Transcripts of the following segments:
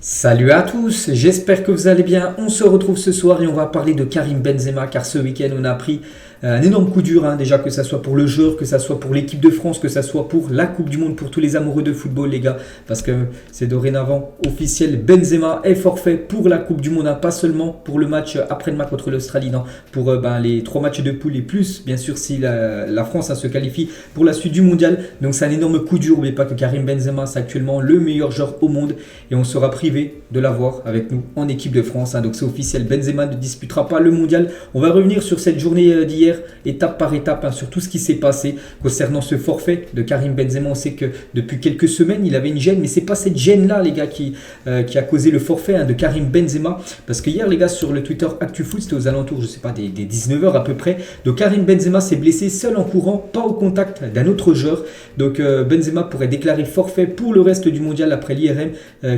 Salut à tous, j'espère que vous allez bien. On se retrouve ce soir et on va parler de Karim Benzema car ce week-end on a pris un énorme coup dur, déjà que ça soit pour le joueur, que ça soit pour l'équipe de France, que ça soit pour la Coupe du Monde, pour tous les amoureux de football les gars, parce que c'est dorénavant officiel, Benzema est forfait pour la Coupe du Monde, pas seulement pour le match après-demain contre l'Australie, non, pour les 3 matchs de poule et plus, bien sûr si la France se qualifie pour la suite du mondial. Donc c'est un énorme coup dur, n'oubliez pas que Karim Benzema c'est actuellement le meilleur joueur au monde et on sera privé de l'avoir avec nous en équipe de France, donc c'est officiel, Benzema ne disputera pas le mondial. On va revenir sur cette journée d'hier, étape par étape, sur tout ce qui s'est passé concernant ce forfait de Karim Benzema. On sait que depuis quelques semaines il avait une gêne, mais c'est pas cette gêne là les gars qui a causé le forfait de Karim Benzema, parce que hier les gars sur le Twitter ActuFoot, c'était aux alentours je sais pas des 19h à peu près, donc Karim Benzema s'est blessé seul en courant, pas au contact d'un autre joueur. Donc Benzema pourrait déclarer forfait pour le reste du mondial après l'IRM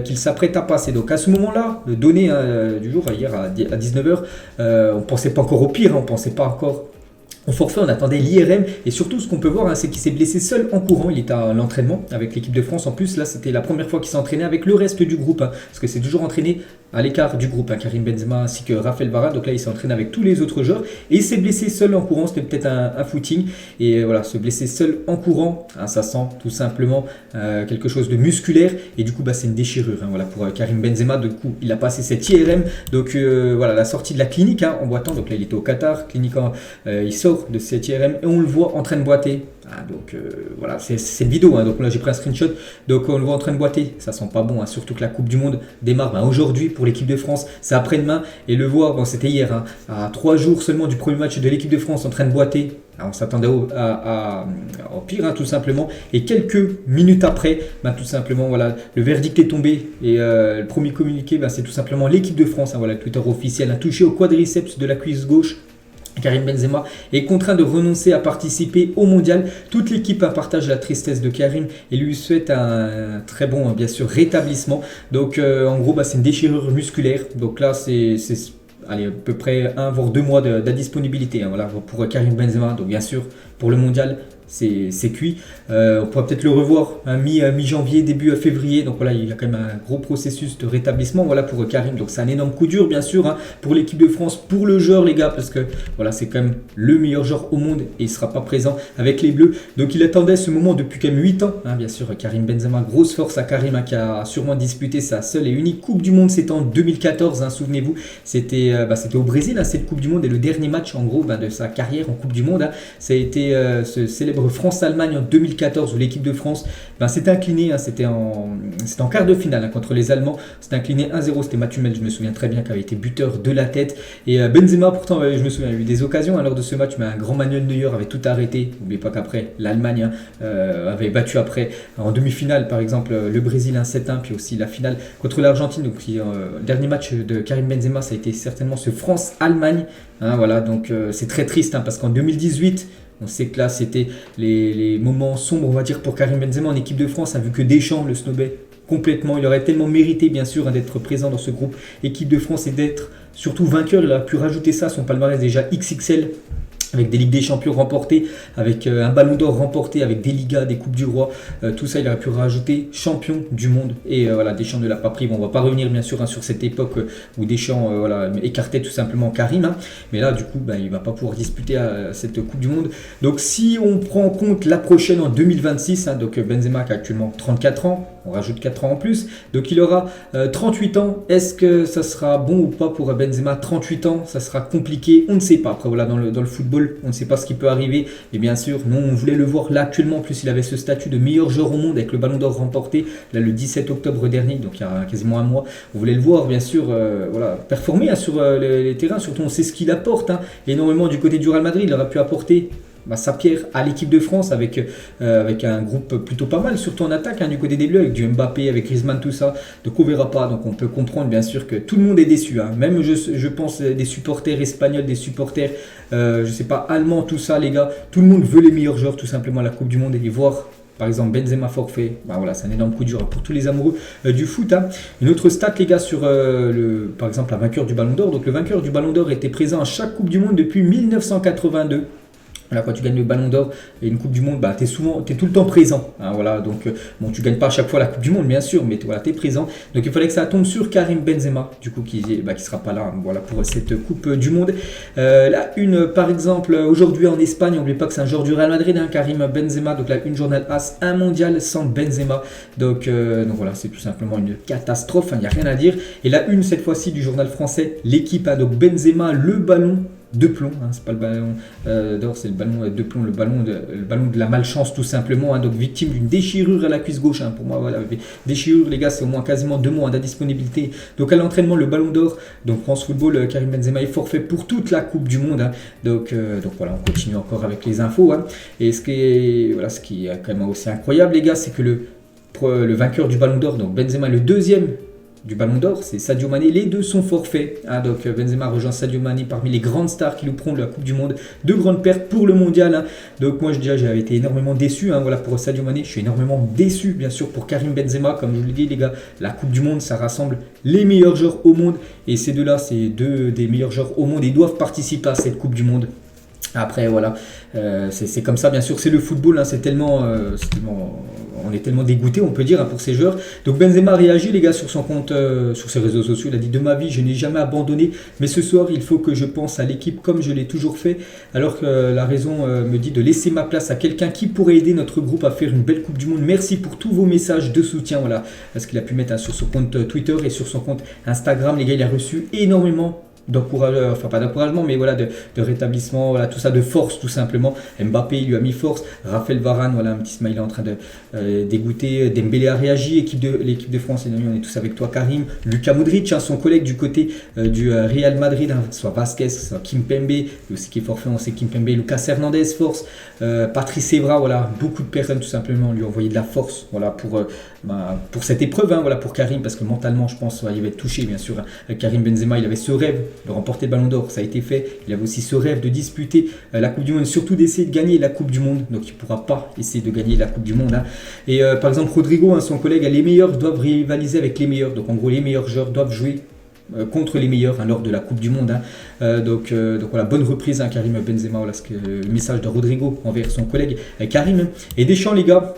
qu'il s'apprête à passer. Donc à ce moment là, le donné du jour hier à 19h, on pensait pas encore au pire, on pensait pas encore au forfait, on attendait l'IRM et surtout ce qu'on peut voir, c'est qu'il s'est blessé seul en courant. Il était à l'entraînement avec l'équipe de France. En plus là c'était la première fois qu'il s'entraînait avec le reste du groupe, parce que c'est toujours entraîné à l'écart du groupe, Karim Benzema ainsi que Raphaël Varane. Donc là il s'est entraîné avec tous les autres joueurs et il s'est blessé seul en courant. C'était peut-être un footing et voilà, se blesser seul en courant, ça sent tout simplement quelque chose de musculaire et du coup c'est une déchirure, voilà, pour Karim Benzema. Du coup il a passé cette IRM, donc voilà la sortie de la clinique en boitant. Donc là il était au Qatar, clinique il sort de cette IRM et on le voit en train de boiter. Donc voilà, c'est une vidéo, donc là j'ai pris un screenshot, donc on le voit en train de boiter, ça sent pas bon, surtout que la Coupe du Monde démarre aujourd'hui pour l'équipe de France, c'est après-demain, et le voir, c'était hier, à 3 jours seulement du premier match de l'équipe de France en train de boiter. On s'attendait au pire, tout simplement, et quelques minutes après, tout simplement, voilà, le verdict est tombé et le premier communiqué, c'est tout simplement l'équipe de France, voilà, le Twitter officiel a touché au quadriceps de la cuisse gauche. Karim Benzema est contraint de renoncer à participer au mondial. Toute l'équipe partage la tristesse de Karim et lui souhaite un très bon, bien sûr, rétablissement. Donc en gros, c'est une déchirure musculaire. Donc là, c'est à peu près 1 voire 2 mois d'indisponibilité, voilà, pour Karim Benzema. Donc bien sûr, pour le mondial, c'est cuit. On pourra peut-être le revoir mi-janvier, début février. Donc voilà, il y a quand même un gros processus de rétablissement, voilà, pour Karim. Donc c'est un énorme coup dur, bien sûr, pour l'équipe de France, pour le joueur, les gars, parce que voilà, c'est quand même le meilleur joueur au monde et il ne sera pas présent avec les Bleus. Donc il attendait ce moment depuis quand même 8 ans, bien sûr. Karim Benzema, grosse force à Karim, qui a sûrement disputé sa seule et unique Coupe du Monde. C'était en 2014, souvenez-vous. C'était au Brésil, cette Coupe du Monde, et le dernier match en gros de sa carrière en Coupe du Monde, ça a été ce célèbre France-Allemagne en 2014 où l'équipe de France s'est inclinée, c'était en quart de finale contre les Allemands, s'est incliné 1-0, c'était Mathieu Mel, je me souviens très bien, qui avait été buteur de la tête, et Benzema pourtant, je me souviens, il a eu des occasions lors de ce match, mais un grand Manuel Neuer avait tout arrêté. N'oubliez pas qu'après l'Allemagne avait battu après en demi-finale par exemple le Brésil 1-7-1, puis aussi la finale contre l'Argentine. Donc le dernier match de Karim Benzema, ça a été certainement ce France-Allemagne, voilà, donc c'est très triste, parce qu'en 2018 on sait que là, c'était les moments sombres, on va dire, pour Karim Benzema en équipe de France, vu que Deschamps le snobait complètement. Il aurait tellement mérité, bien sûr, d'être présent dans ce groupe équipe de France et d'être surtout vainqueur. Il a pu rajouter ça à son palmarès déjà XXL, avec des Ligues des Champions remportées, avec un Ballon d'Or remporté, avec des Ligas, des Coupes du Roi, tout ça il aurait pu rajouter champion du monde. Et voilà, Deschamps ne l'a pas pris. Bon, on va pas revenir bien sûr sur cette époque où Deschamps écartait tout simplement Karim, mais là du coup il va pas pouvoir disputer cette Coupe du Monde. Donc si on prend en compte la prochaine en 2026, donc Benzema qui a actuellement 34 ans, on rajoute 4 ans en plus, donc il aura 38 ans. Est-ce que ça sera bon ou pas pour Benzema? 38 ans, ça sera compliqué, on ne sait pas. Après voilà, dans le football, on ne sait pas ce qui peut arriver, et bien sûr, nous on voulait le voir là actuellement. En plus, il avait ce statut de meilleur joueur au monde avec le Ballon d'Or remporté là le 17 octobre dernier, donc il y a quasiment un mois. On voulait le voir, bien sûr, performer sur les terrains. Surtout, on sait ce qu'il apporte énormément du côté du Real Madrid. Il aurait pu apporter sa pierre à l'équipe de France avec un groupe plutôt pas mal, surtout en attaque, du côté des Bleus, avec du Mbappé, avec Griezmann, tout ça. Donc on verra pas. Donc on peut comprendre bien sûr que tout le monde est déçu, même je pense des supporters espagnols, des supporters je sais pas, allemands, tout ça les gars. Tout le monde veut les meilleurs joueurs tout simplement à la Coupe du Monde, et les voir par exemple Benzema forfait, voilà, c'est un énorme coup dur pour tous les amoureux du foot. Une autre stat les gars sur par exemple la vainqueur du Ballon d'Or. Donc le vainqueur du Ballon d'Or était présent à chaque Coupe du Monde depuis 1982. Voilà, quand tu gagnes le Ballon d'Or et une Coupe du Monde, bah, t'es tout le temps présent. Hein, voilà, donc bon, tu gagnes pas à chaque fois la Coupe du Monde, bien sûr, mais voilà, t'es présent. Donc il fallait que ça tombe sur Karim Benzema, du coup, qui sera pas là, hein, voilà, pour cette Coupe du Monde. La une, par exemple, aujourd'hui en Espagne, n'oubliez pas que c'est un joueur du Real Madrid, hein, Karim Benzema. Donc la une journal As, un mondial sans Benzema. Donc voilà, c'est tout simplement une catastrophe, il n'y a rien à dire. Et la une cette fois-ci du journal français, l'équipe, hein, donc Benzema, le ballon de plomb, hein, c'est pas le ballon d'or, c'est le ballon de plomb, le ballon de la malchance tout simplement, hein, donc victime d'une déchirure à la cuisse gauche, hein, pour moi voilà, déchirure les gars, c'est au moins quasiment 2 mois d'indisponibilité. Donc à l'entraînement, le ballon d'or, donc France Football, Karim Benzema est forfait pour toute la Coupe du Monde, hein. Donc voilà, on continue encore avec les infos, hein. Et ce qui est quand même aussi incroyable les gars, c'est que le vainqueur du ballon d'or, donc Benzema, le deuxième du Ballon d'Or, c'est Sadio Mané. Les deux sont forfaits. Hein, donc Benzema rejoint Sadio Mané parmi les grandes stars qui nous prennent de la Coupe du Monde. De grandes pertes pour le mondial. Hein. Donc moi j'avais été énormément déçu. Hein, voilà, pour Sadio Mané, je suis énormément déçu bien sûr pour Karim Benzema. Comme je vous l'ai dit les gars, la Coupe du Monde, ça rassemble les meilleurs joueurs au monde. Et ces deux-là, c'est deux des meilleurs joueurs au monde. Et ils doivent participer à cette Coupe du Monde. Après voilà, c'est comme ça bien sûr, c'est le football, hein, on est tellement dégoûté on peut dire, hein, pour ces joueurs. Donc Benzema a réagi les gars sur son compte, sur ses réseaux sociaux, il a dit: de ma vie je n'ai jamais abandonné, mais ce soir il faut que je pense à l'équipe comme je l'ai toujours fait, alors que la raison me dit de laisser ma place à quelqu'un qui pourrait aider notre groupe à faire une belle Coupe du Monde. Merci pour tous vos messages de soutien, voilà ce qu'il a pu mettre, hein, sur son compte Twitter et sur son compte Instagram les gars. Il a reçu énormément d'encouragement, enfin pas d'encouragement, mais voilà, de rétablissement, voilà, tout ça, de force tout simplement. Mbappé il lui a mis force, Raphaël Varane, voilà, un petit smiley en train de dégoûter. Dembélé a réagi, l'équipe de France, on est tous avec toi Karim. Luka Modric, hein, son collègue du côté du Real Madrid, hein, soit Vasquez, soit Kimpembe, lui aussi qui est forfait, on sait Kimpembe, Lucas Hernandez, force, Patrice Evra, voilà, beaucoup de personnes tout simplement lui envoyer de la force, voilà, pour cette épreuve, hein, voilà, pour Karim, parce que mentalement je pense il va être touché bien sûr, hein. Karim Benzema, il avait ce rêve de remporter le Ballon d'Or, ça a été fait. Il avait aussi ce rêve de disputer la Coupe du Monde, surtout d'essayer de gagner la Coupe du Monde. Donc il ne pourra pas essayer de gagner la Coupe du Monde, hein. Et par exemple Rodrigo, hein, son collègue, les meilleurs doivent rivaliser avec les meilleurs. Donc en gros les meilleurs joueurs doivent jouer contre les meilleurs, hein, lors de la Coupe du Monde, hein. Donc voilà, bonne reprise, hein, Karim Benzema, voilà le message de Rodrigo envers son collègue Karim. Et Deschamps les gars,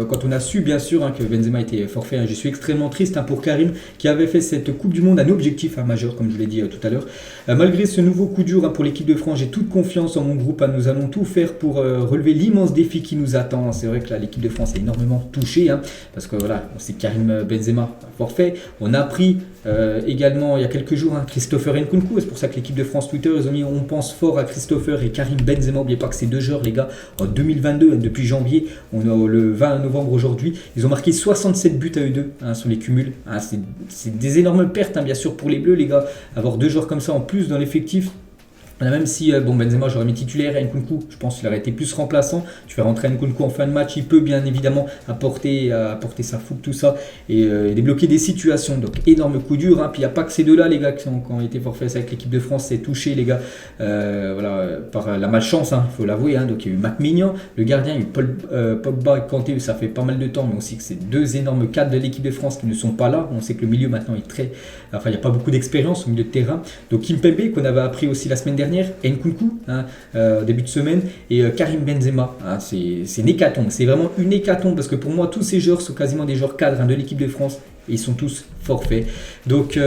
quand on a su bien sûr, hein, que Benzema était forfait, hein, je suis extrêmement triste, hein, pour Karim qui avait fait cette Coupe du Monde un objectif, hein, majeur comme je l'ai dit tout à l'heure. Malgré ce nouveau coup dur, hein, pour l'équipe de France, j'ai toute confiance en mon groupe, hein, nous allons tout faire pour relever l'immense défi qui nous attend. C'est vrai que là l'équipe de France est énormément touchée, hein, parce que voilà, c'est Karim Benzema forfait. On a appris également il y a quelques jours, hein, Christopher Nkunku, c'est pour ça que l'équipe de France Twitter, ils ont mis: on pense fort à Christopher et Karim Benzema. N'oubliez pas que ces deux joueurs les gars, en 2022, hein, depuis janvier, on a le 20 novembre aujourd'hui, ils ont marqué 67 buts à eux deux, hein, sur les cumuls, hein, c'est des énormes pertes, hein, bien sûr pour les Bleus les gars, avoir deux joueurs comme ça en plus dans l'effectif. Même si Benzema j'aurais mis titulaire, Nkunku je pense qu'il aurait été plus remplaçant. Tu fais rentrer Nkunku en fin de match, il peut bien évidemment apporter sa fougue, tout ça, et débloquer des situations. Donc énorme coup dur, hein. Puis il n'y a pas que ces deux-là les gars qui ont été forfaits avec l'équipe de France, c'est touché les gars, voilà, par la malchance, hein, il faut l'avouer, hein. Donc il y a eu Mac Mignan, le gardien, il y a eu Pogba et Kanté, ça fait pas mal de temps, mais aussi que c'est deux énormes cadres de l'équipe de France qui ne sont pas là. On sait que le milieu maintenant est il n'y a pas beaucoup d'expérience au milieu de terrain. Donc Kimpembe qu'on avait appris aussi la semaine dernière, Nkunku, hein, début de semaine, et Karim Benzema, hein, c'est une hécatombe, c'est vraiment une hécatombe, parce que pour moi tous ces joueurs sont quasiment des joueurs cadres, hein, de l'équipe de France, et ils sont tous forfaits. Donc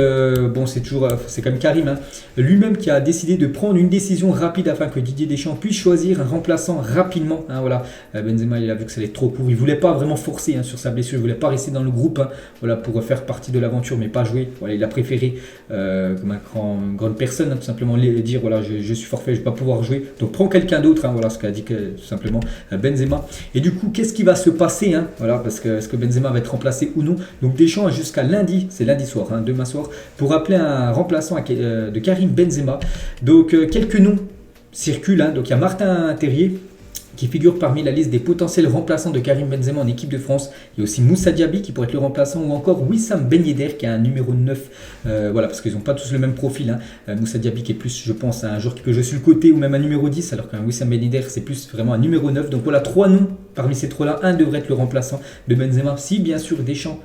bon, c'est quand même Karim, hein, lui-même qui a décidé de prendre une décision rapide afin que Didier Deschamps puisse choisir un remplaçant rapidement, hein, voilà. Benzema il a vu que ça allait être trop court, il voulait pas vraiment forcer, hein, sur sa blessure, il voulait pas rester dans le groupe, hein, voilà, pour faire partie de l'aventure mais pas jouer. Voilà, il a préféré comme une grande personne, hein, tout simplement dire voilà, je suis forfait, je vais pas pouvoir jouer, donc prends quelqu'un d'autre, hein, voilà ce qu'a dit tout simplement Benzema. Et du coup qu'est-ce qui va se passer, hein, voilà, parce que est-ce que Benzema va être remplacé ou non? Donc Deschamps a jusqu'à lundi, c'est lundi soir, hein, demain soir, pour appeler un remplaçant de Karim Benzema. Donc quelques noms circulent, hein. Donc il y a Martin Terrier qui figure parmi la liste des potentiels remplaçants de Karim Benzema en équipe de France. Il y a aussi Moussa Diaby qui pourrait être le remplaçant, ou encore Wissam Ben Yedder qui a un numéro 9, voilà, parce qu'ils n'ont pas tous le même profil, hein. Moussa Diaby qui est plus, je pense, un joueur qui peut jouer sur le côté, ou même un numéro 10, alors qu'un Wissam Ben Yedder c'est plus vraiment un numéro 9. Donc voilà, trois noms, parmi ces trois-là, un devrait être le remplaçant de Benzema, si bien sûr Deschamps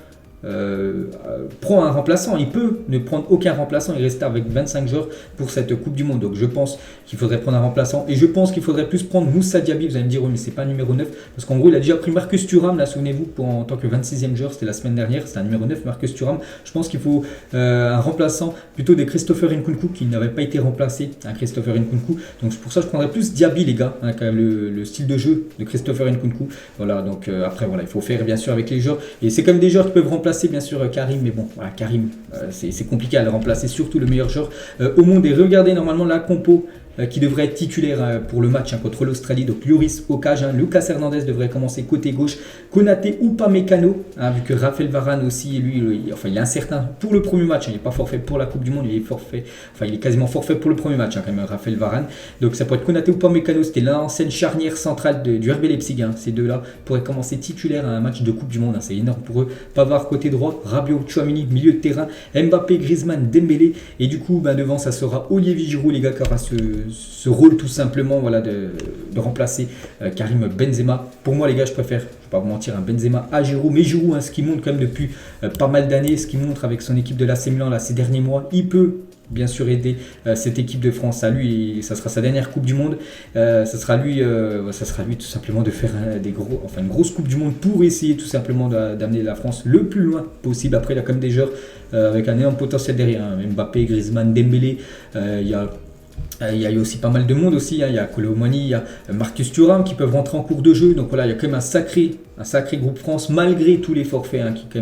prend un remplaçant. Il peut ne prendre aucun remplaçant et rester avec 25 joueurs pour cette Coupe du Monde. Donc je pense qu'il faudrait prendre un remplaçant et je pense qu'il faudrait plus prendre Moussa Diaby. Vous allez me dire, oui, mais c'est pas un numéro 9 parce qu'en gros, il a déjà pris Marcus Thuram, là, souvenez-vous, en tant que 26e joueur, c'était la semaine dernière, c'était un numéro 9, Marcus Thuram. Je pense qu'il faut un remplaçant plutôt de Christopher Nkunku qui n'avait pas été remplacé, Christopher Nkunku. Donc pour ça, je prendrais plus Diaby, les gars, quand même le style de jeu de Christopher Nkunku. Voilà, donc après, voilà, il faut faire bien sûr avec les joueurs. Et c'est comme des joueurs qui peuvent remplacer bien sûr Karim, mais bon, voilà, Karim, c'est compliqué à le remplacer, surtout le meilleur joueur au monde. Et regardez normalement la compo qui devrait être titulaire pour le match contre l'Australie. Donc Lloris au cage, Lucas Hernandez devrait commencer côté gauche, Konaté ou Upamecano, vu que Raphaël Varane aussi, lui, il est incertain pour le premier match, il n'est pas forfait pour la Coupe du Monde, il est quasiment forfait pour le premier match quand même, Raphaël Varane. Donc ça pourrait être Konaté ou Upamecano, c'était l'ancienne charnière centrale du RB Leipzig, ces deux-là pourraient commencer titulaire à un match de Coupe du Monde, c'est énorme pour eux. Pavard côté droit, Rabiot, Tchouaméni, milieu de terrain, Mbappé, Griezmann, Dembélé, et du coup devant ça sera Olivier Giroud, les gars, qui aura ce rôle tout simplement, voilà, de remplacer Karim Benzema. Pour moi, les gars, je préfère, je ne vais pas vous mentir, un Benzema à Giroud, mais Giroud, ce qu'il montre quand même depuis pas mal d'années, ce qu'il montre avec son équipe de l'AC Milan là, ces derniers mois, il peut bien sûr aider cette équipe de France. À lui, ça sera sa dernière Coupe du Monde. Ça sera lui tout simplement de faire une grosse Coupe du Monde pour essayer tout simplement d'amener la France le plus loin possible. Après, il y a quand même des joueurs avec un énorme potentiel derrière, Mbappé, Griezmann, Dembélé. Il y a aussi pas mal de monde aussi, il y a Kolo Muani, il y a Marcus Thuram qui peuvent rentrer en cours de jeu. Donc voilà, il y a quand même un sacré groupe France malgré tous les forfaits que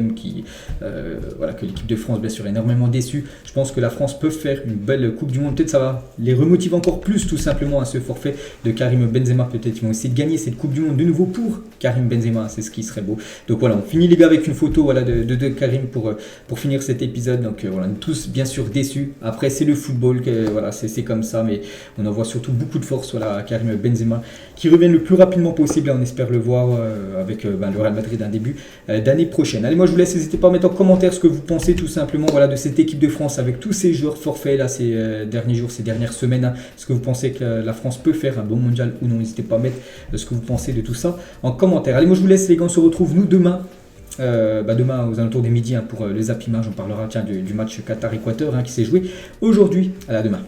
l'équipe de France bien sûr est énormément déçue. Je pense que la France peut faire une belle Coupe du Monde. Peut-être ça va les remotiver encore plus tout simplement à ce forfait de Karim Benzema. Peut-être ils vont essayer de gagner cette Coupe du Monde de nouveau pour Karim Benzema. C'est ce qui serait beau. Donc voilà, on finit les gars avec une photo de Karim pour finir cet épisode. Donc voilà, on est tous bien sûr déçus. Après c'est le football, voilà, c'est comme ça. Mais on envoie surtout beaucoup de force à Karim Benzema qui revienne le plus rapidement possible. On espère le voir avec le Real Madrid d'un début d'année prochaine. Allez, moi je vous laisse, n'hésitez pas à mettre en commentaire ce que vous pensez tout simplement, voilà, de cette équipe de France avec tous ces joueurs forfaits là ces derniers jours, ces dernières semaines. Est-ce que vous pensez que la France peut faire un bon mondial ou non? N'hésitez pas à mettre ce que vous pensez de tout ça en commentaire. Allez, moi je vous laisse les gars, on se retrouve nous demain. Demain aux alentours des midi pour les Zappimage, on parlera du match Qatar-Équateur qui s'est joué aujourd'hui. À la demain.